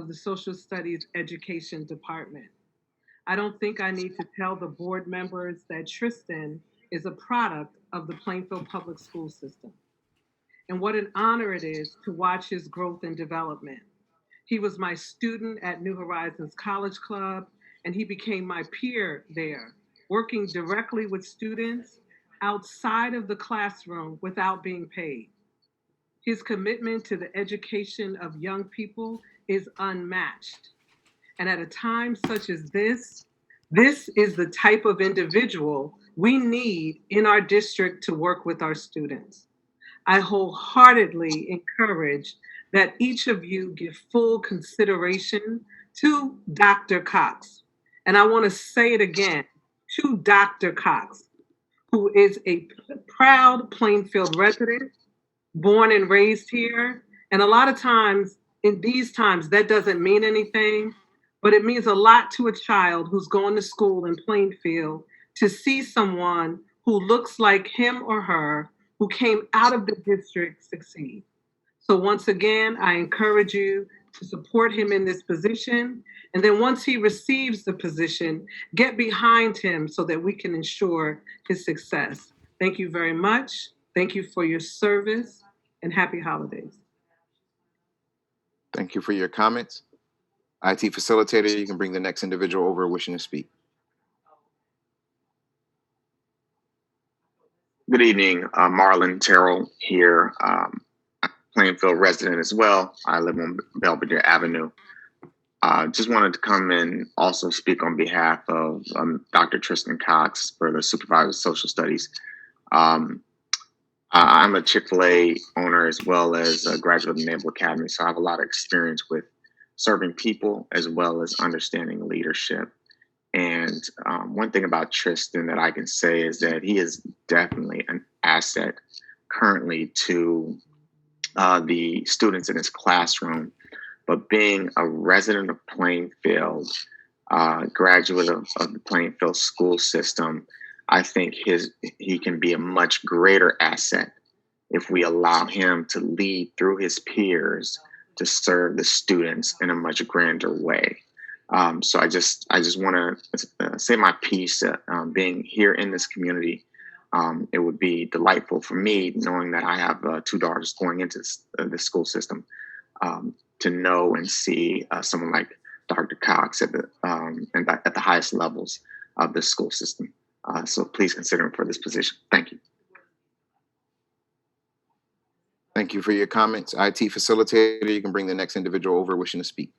of the Social Studies Education Department. I don't think I need to tell the board members that Tristan is a product of the Plainfield Public School System, and what an honor it is to watch his growth and development. He was my student at New Horizons College Club, and he became my peer there, working directly with students outside of the classroom without being paid. His commitment to the education of young people is unmatched. And at a time such as this is the type of individual we need in our district to work with our students. I wholeheartedly encourage that each of you give full consideration to Dr. Cox. And I want to say it again, to Dr. Cox, who is a proud Plainfield resident, born and raised here. And a lot of times, in these times, that doesn't mean anything, but it means a lot to a child who's going to school in Plainfield to see someone who looks like him or her who came out of the district succeed. So once again, I encourage you to support him in this position. And then once he receives the position, get behind him so that we can ensure his success. Thank you very much. Thank you for your service and happy holidays. Thank you for your comments. IT facilitator, you can bring the next individual over wishing to speak. Good evening, Marlon Terrell here, Plainfield resident as well. I live on Belvedere Avenue. Just wanted to come and also speak on behalf of Dr. Tristan Cox for the Supervisor of Social Studies. I'm a Chick-fil-A owner as well as a graduate of the Naval Academy, so I have a lot of experience with serving people as well as understanding leadership. And one thing about Tristan that I can say is that he is definitely an asset currently to the students in his classroom. But being a resident of Plainfield, graduate of the Plainfield school system, I think he can be a much greater asset if we allow him to lead through his peers to serve the students in a much grander way. So I just want to say my piece. Being here in this community, it would be delightful for me knowing that I have two daughters going into the school system, to know and see someone like Dr. Cox at the highest levels of the school system. So please consider him for this position. Thank you. Thank you for your comments. IT facilitator, you can bring the next individual over wishing to speak.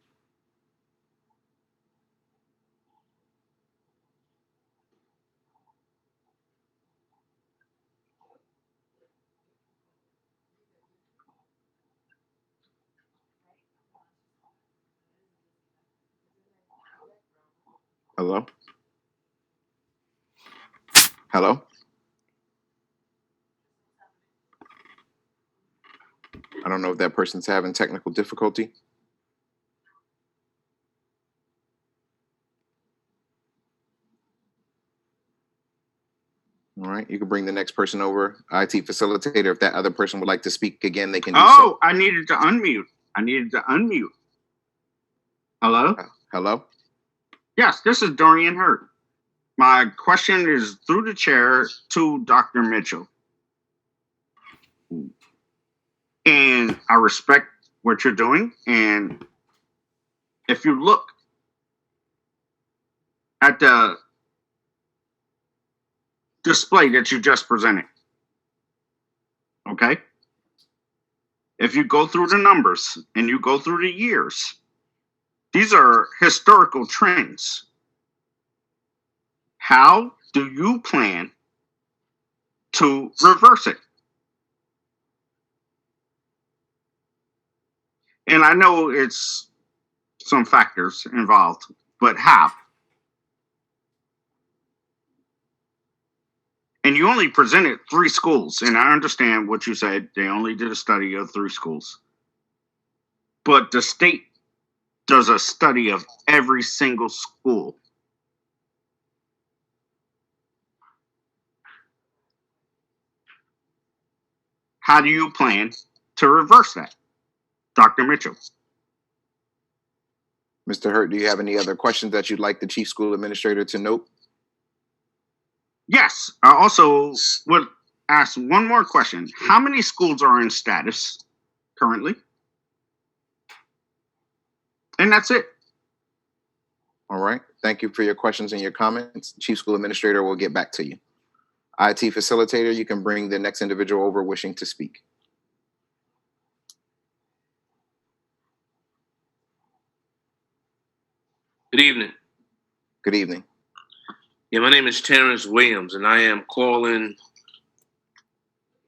Hello? Hello? I don't know if that person's having technical difficulty. All right, you can bring the next person over. IT facilitator, if that other person would like to speak again, they can do so. Oh, I needed to unmute. Hello? Hello? Yes, this is Dorian Hurt. My question is through the chair to Dr. Mitchell. And I respect what you're doing. And if you look at the display that you just presented, okay? If you go through the numbers and you go through the years, these are historical trends. How do you plan to reverse it? And I know it's some factors involved, but how? And you only presented 3 schools, and I understand what you said. They only did a study of 3 schools. But the state does a study of every single school. How do you plan to reverse that, Dr. Mitchell? Mr. Hurt, do you have any other questions that you'd like the chief school administrator to note? Yes. I also would ask one more question. How many schools are in status currently? And that's it. All right. Thank you for your questions and your comments. Chief school administrator will get back to you. IT facilitator, you can bring the next individual over wishing to speak. Good evening. Good evening. Yeah, my name is Terrence Williams, and I am calling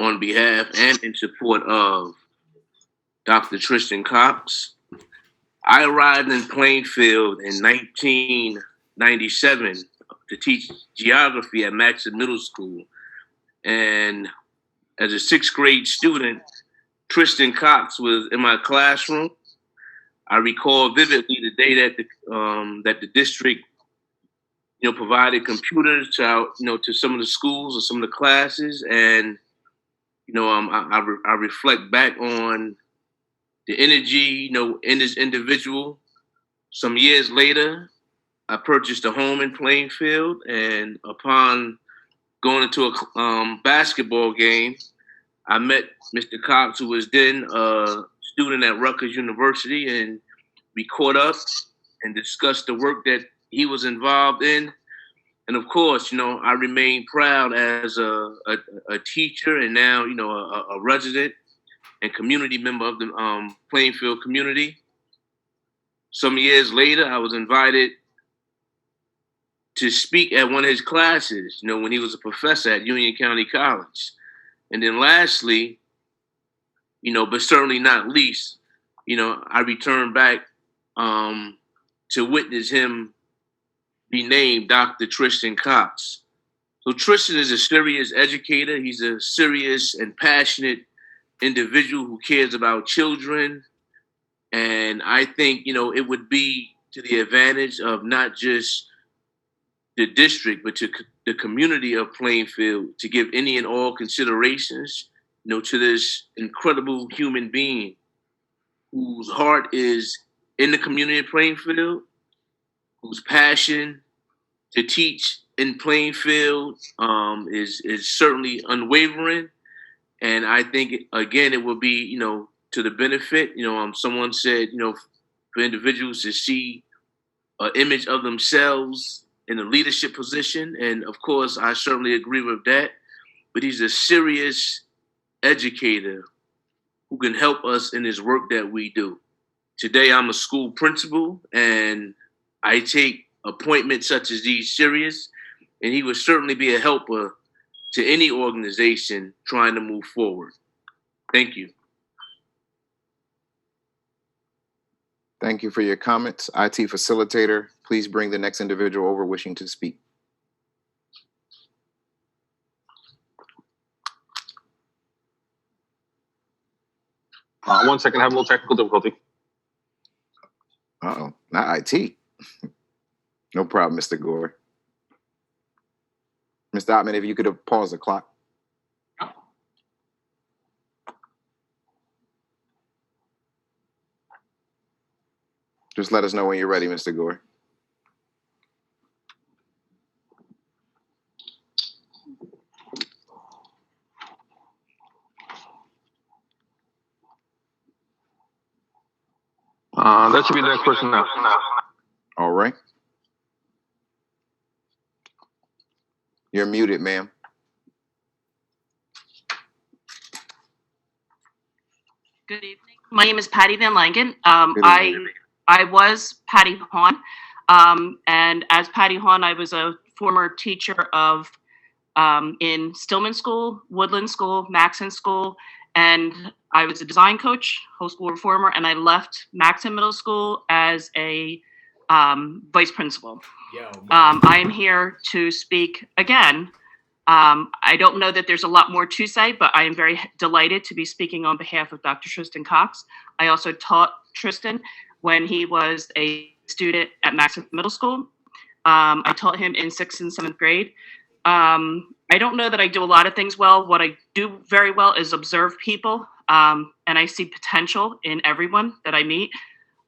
on behalf and in support of Dr. Tristan Cox. I arrived in Plainfield in 1997 to teach geography at Maxon Middle School. And as a sixth grade student, Tristan Cox was in my classroom. I recall vividly the day that the district, provided computers to to some of the schools or some of the classes, and I reflect back on the energy, in this individual. Some years later, I purchased a home in Plainfield, and upon going into a basketball game, I met Mr. Cox, who was then a student at Rutgers University, and we caught up and discussed the work that he was involved in. And of course, I remain proud as a teacher and now, a resident and community member of the Plainfield community. Some years later, I was invited to speak at one of his classes, when he was a professor at Union County College. And then lastly, but certainly not least, I returned back to witness him be named Dr. Tristan Cox. So Tristan is a serious educator. He's a serious and passionate individual who cares about children. And I think, it would be to the advantage of not just the district, but to the community of Plainfield to give any and all considerations, to this incredible human being whose heart is in the community of Plainfield, whose passion to teach in Plainfield is certainly unwavering. And I think, again, it will be, to the benefit, someone said, for individuals to see an image of themselves in a leadership position. And of course, I certainly agree with that. But he's a serious educator who can help us in this work that we do. Today, I'm a school principal, and I take appointments such as these serious, and he would certainly be a helper to any organization trying to move forward. Thank you. Thank you for your comments. IT facilitator, please bring the next individual over wishing to speak. One second, I have a little technical difficulty. Uh-oh, not IT. No problem, Mr. Gore. Mr. Ottman, if you could have paused the clock. Just let us know when you're ready, Mr. Gore. That should be the next person now. All right. You're muted, ma'am. Good evening. My name is Patty Van Langen. Good evening. I was Patty Hahn, and as Patty Hahn, I was a former teacher of in Stillman School, Woodland School, Maxon School, and I was a design coach, whole school reformer, and I left Maxon Middle School as a vice principal. I am here to speak again. I don't know that there's a lot more to say, but I am very delighted to be speaking on behalf of Dr. Tristan Cox. I also taught Tristan when he was a student at Maxon Middle School. I taught him in 6th and 7th grade. I don't know that I do a lot of things well. What I do very well is observe people, and I see potential in everyone that I meet.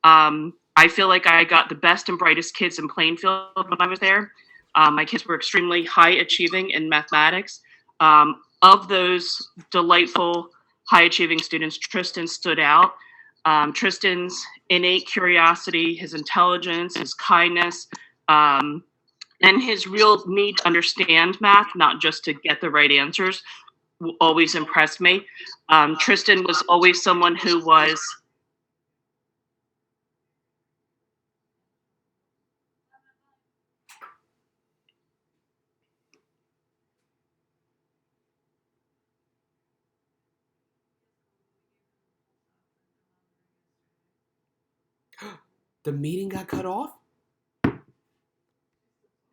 I I feel like I got the best and brightest kids in Plainfield when I was there. My kids were extremely high achieving in mathematics. Of those delightful high achieving students, Tristan stood out. Tristan's innate curiosity, his intelligence, his kindness, and his real need to understand math, not just to get the right answers, always impressed me. Tristan was always someone who was The meeting got cut off?